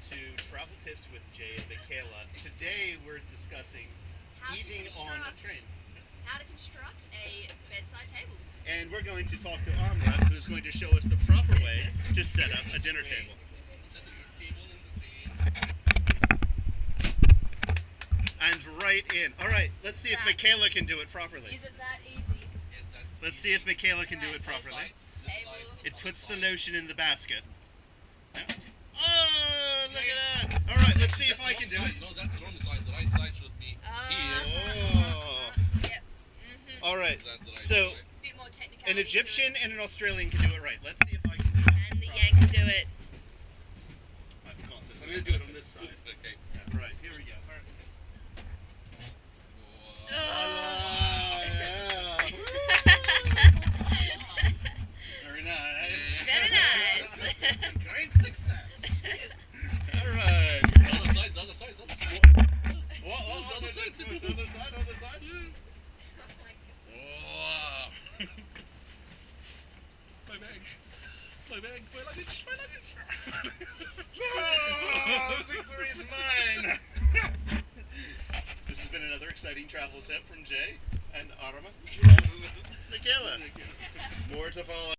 to Travel Tips with Jay and Michaela. Today we're discussing eating on a train. How to construct a bedside table. And we're going to talk to Amra, who's going to show us the proper way to set up a dinner table. And right in. Alright, let's see if Michaela can do it properly. Is it that easy? Let's see if Michaela can do it properly. It puts the notion in the basket. Oh, look at that! Alright, let's see if I can do it. No, that's the wrong side. The right side should be here. Oh. Yep. Alright, That's the right so side. Bit more technicality. an Egyptian and an Australian can do it right. Let's see if I can do it. And the Yanks do it. I've got this. I'm going to do it on this side. Okay. Yeah, right, here we go. Alright. Oh. Yeah. Very nice. Very nice. Great success. Alright. Other side, other side, other side. What? Other side. Other side, other side. Wow. My bag. My bag. My luggage. My luggage. Oh, victory is mine. This has been another exciting travel tip from Jay and Arama. Michaela. More to follow.